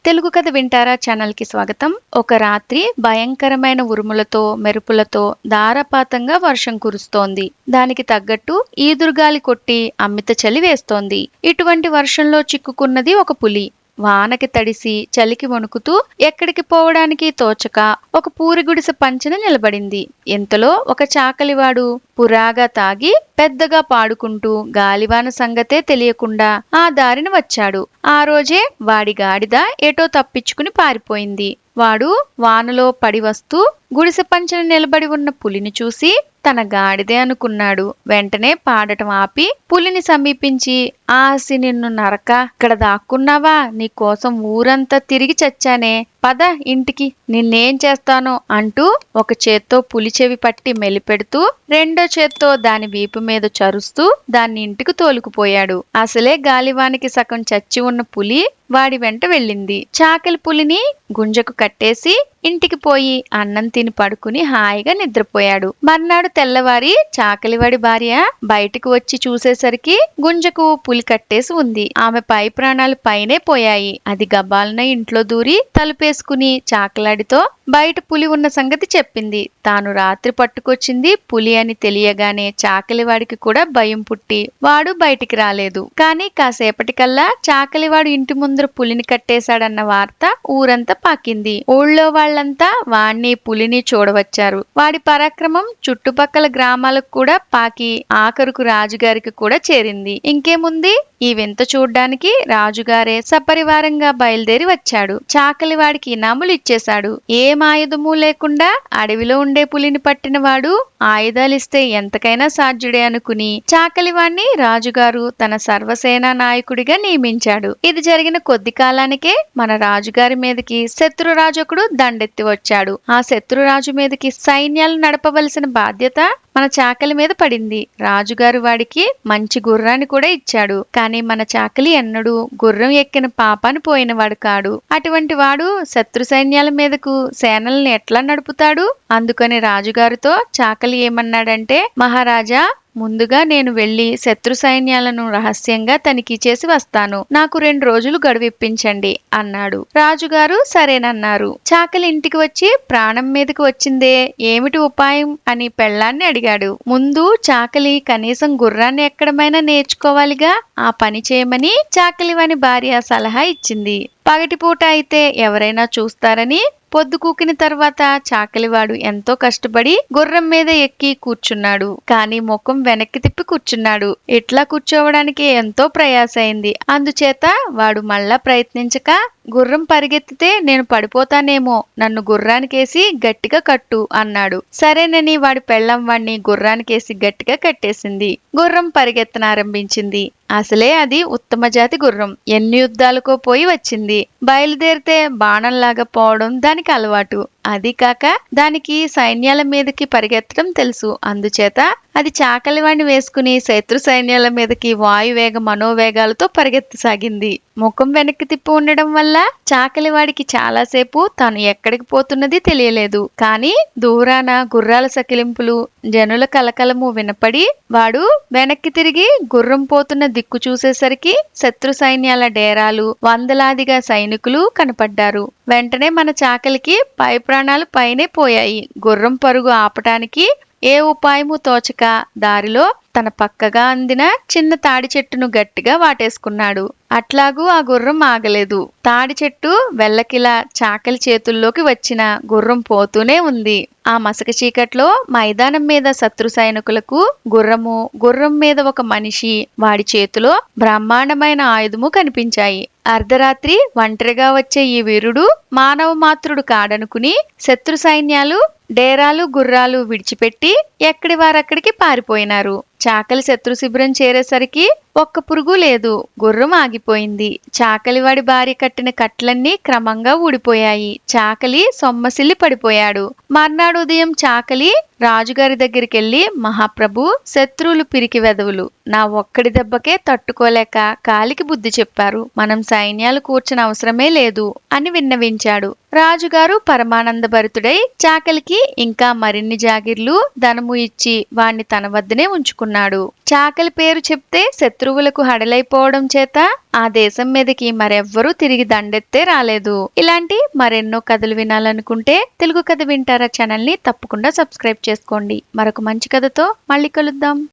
తెలుగు కథ వింటారా ఛానల్కి స్వాగతం. ఒక రాత్రి భయంకరమైన ఉరుములతో మెరుపులతో ధారాపాతంగా వర్షం కురుస్తోంది. దానికి తగ్గట్టు ఈదురుగాలి కొట్టి అమ్మిత చలి వేస్తోంది. ఇటువంటి వర్షంలో చిక్కుకున్నది ఒక పులి. వానకి తడిసి చలికి వణుకుతూ ఎక్కడికి పోవడానికి తోచక ఒక పూరిగుడిసె పంచన నిలబడింది. ఇంతలో ఒక చాకలివాడు పురాగా తాగి పెద్దగా పాడుకుంటూ గాలివాన సంగతే తెలియకుండా ఆ దారిన వచ్చాడు. ఆ రోజే వాడి గాడిద ఎటో తప్పించుకుని పారిపోయింది. వాడు వానలో పడి వస్తూ గుడిసె పంచన నిలబడి ఉన్న పులిని చూసి తన గాడిదే అనుకున్నాడు. వెంటనే పాడటం ఆపి పులిని సమీపించి, ఆసి నిన్ను నరక, ఇక్కడ దాక్కున్నావా? నీకోసం ఊరంతా తిరిగి చచ్చానే, పద ఇంటికి, నిన్నేం చేస్తానో అంటూ ఒక చేత్తో పులి చెవి పట్టి మెలిపెడుతూ రెండో చేత్తో దాని వీపు మీద చరుస్తూ దాన్ని ఇంటికి తోలుకుపోయాడు. అసలే గాలివానికి సగం చచ్చి ఉన్న పులి వాడి వెంట వెళ్ళింది. చాకలి పులిని గుంజకు కట్టేసి ఇంటికి పోయి అన్నం తిని పడుకుని హాయిగా నిద్రపోయాడు. మర్నాడు తెల్లవారి చాకలివాడి భార్య బయటకు వచ్చి చూసేసరికి గుంజకు పులి కట్టేసి ఉంది. ఆమె పై ప్రాణాలు పైనే పోయాయి. అది గబాలన ఇంట్లో దూరి తలుపేసుకుని చాకలాడితో బయట పులి ఉన్న సంగతి చెప్పింది. తాను రాత్రి పట్టుకొచ్చింది పులి అని తెలియగానే చాకలివాడికి కూడా భయం పుట్టి వాడు బయటికి రాలేదు. కాని కాసేపటికల్లా చాకలివాడు ఇంటి ముందర పులిని కట్టేశాడన్న వార్త ఊరంతా పాకింది. ఊళ్ళో వాళ్ళంతా వాణ్ణి పులిని చూడవచ్చారు. వాడి పరాక్రమం చుట్టుపక్కల గ్రామాలకు కూడా పాకి ఆఖరుకు రాజుగారికి కూడా చేరింది. ఇంకేముంది, ఈ వింత చూడ్డానికి రాజుగారే సపరివారంగా బయలుదేరి వచ్చాడు. చాకలివాడికి ఇనాములు ఇచ్చేశాడు. ఏం ఆయుధము లేకుండా అడవిలో ఉండే పులిని పట్టిన వాడు ఆయుధాలిస్తే ఎంతకైనా సాధ్యుడే అనుకుని చాకలివాణ్ణి రాజుగారు తన సర్వసేనా నాయకుడిగా నియమించాడు. ఇది జరిగిన కొద్ది కాలానికే మన రాజుగారి మీదకి శత్రురాజొకడు దండెత్తి వచ్చాడు. ఆ శత్రురాజు మీదకి సైన్యాలు నడపవలసిన బాధ్యత మన చాకలి మీద పడింది. రాజుగారు వాడికి మంచి గుర్రాన్ని కూడా ఇచ్చాడు. కానీ మన చాకలి ఎన్నడూ గుర్రం ఎక్కిన పాపాన్ని పోయినవాడు కాడు. అటువంటి వాడు శత్రు సైన్యాల మీదకు సేనల్ని ఎట్లా నడుపుతాడు? అందుకని రాజుగారితో చాకలి ఏమన్నాడంటే, మహారాజా, ముందుగా నేను వెళ్లి శత్రు సైన్యాలను రహస్యంగా తనిఖీ చేసి వస్తాను. నాకు 2 రోజులు గడువిప్పించండి అన్నాడు. రాజుగారు సరేనన్నారు. చాకలి ఇంటికి వచ్చి ప్రాణం మీదకి వచ్చిందే, ఏమిటి ఉపాయం అని పెళ్ళాన్ని అడిగాడు. ముందు చాకలి కనీసం గుర్రాన్ని ఎక్కడమైనా నేర్చుకోవాలిగా, ఆ పని చేయమని చాకలివాని భార్య సలహా ఇచ్చింది. పగటిపూట అయితే ఎవరైనా చూస్తారని పొద్దుకూకిన తర్వాత చాకలివాడు ఎంతో కష్టపడి గుర్రం మీద ఎక్కి కూర్చున్నాడు. కాని ముఖం వెనక్కి తిప్పి కూర్చున్నాడు. ఇట్లా కూర్చోవడానికి ఎంతో ప్రయాస అయింది. అందుచేత వాడు మళ్ళా ప్రయత్నించక, గుర్రం పరిగెత్తితే నేను పడిపోతానేమో, నన్ను గుర్రానికేసి గట్టిగా కట్టు అన్నాడు. సరేనని వాడి పెళ్ళం వాణ్ణి గుర్రానికేసి గట్టిగా కట్టేసింది. గుర్రం పరిగెత్తనారంభించింది. అసలే అది ఉత్తమ జాతి గుర్రం. ఎన్ని యుద్ధాలకో పోయి వచ్చింది. బయలుదేరితే బాణంలాగా పోవడం దానికి అలవాటు. అది కాక దానికి సైన్యాల మీదకి పరిగెత్తడం తెలుసు. అందుచేత అది చాకలివాణ్ణి వేసుకుని శత్రు సైన్యాల మీదకి వాయువేగ మనోవేగాలతో పరిగెత్తసాగింది. ముఖం వెనక్కి తిప్పి ఉండడం వల్ల చాకలివాడికి చాలాసేపు తాను ఎక్కడికి పోతున్నది తెలియలేదు. కాని దూరాన గుర్రాల సకిలింపులు, జనుల కలకలము వినపడి వాడు వెనక్కి తిరిగి గుర్రం పోతున్న దిక్కు చూసేసరికి శత్రు సైన్యాల డేరాలు, వందలాదిగా సైనికులు కనపడ్డారు. వెంటనే మన చాకలికి పై ప్రాణాలు పైనే పోయాయి. గుర్రం పరుగు ఆపటానికి ఏ ఉపాయము తోచక దారిలో తన పక్కగా అందిన చిన్న తాడి చెట్టును గట్టిగా వాటేసుకున్నాడు. అట్లాగూ ఆ గుర్రం ఆగలేదు. తాడి చెట్టు వెల్లకిలా చాకలి చేతుల్లోకి వచ్చిన గుర్రం పోతూనే ఉంది. ఆ మసక చీకట్లో మైదానం మీద శత్రు సైనికులకు గుర్రం మీద ఒక మనిషి, వాడి చేతిలో బ్రహ్మాండమైన ఆయుధము కనిపించాయి. అర్ధరాత్రి ఒంటరిగా వచ్చే ఈ వీరుడు మానవ మాత్రుడు కాడనుకుని శత్రు సైన్యాలు డేరాలు గుర్రాలు విడిచిపెట్టి ఎక్కడి వారక్కడికి పారిపోయినారు. చాకలి శత్రు శిబిరం చేరేసరికి ఒక్క పురుగు లేదు. గుర్రం ఆగిపోయింది. చాకలివాడి భార్య కట్టిన కట్లన్నీ క్రమంగా ఊడిపోయాయి. చాకలి సొమ్మసిల్లి పడిపోయాడు. మర్నాడు ఉదయం చాకలి రాజుగారి దగ్గరికెళ్లి, మహాప్రభు, శత్రువులు పిరికి వెధవులు నా ఒక్కడి దెబ్బకే తట్టుకోలేక కాలికి బుద్ధి చెప్పారు. మనం సైన్యాలు కూర్చొని అవసరమే లేదు అని విన్నవించాడు. రాజుగారు పరమానంద భరితుడై చాకలికి ఇంకా మరిన్ని జాగిర్లు ధనము ఇచ్చి వాణ్ణి తన వద్దనే ఉంచుకున్నాడు. చాకలి పేరు చెప్తే శత్రువులకు హడలైపోవడం చేత ఆ దేశం మీదకి మరెవ్వరూ తిరిగి దండెత్తే రాలేదు. ఇలాంటి మరెన్నో కథలు వినాలనుకుంటే తెలుగు కథ వింటారా ఛానల్ ని తప్పకుండా సబ్స్క్రైబ్ చేసుకోండి. మరొక మంచి కథతో మళ్ళీ కలుద్దాం.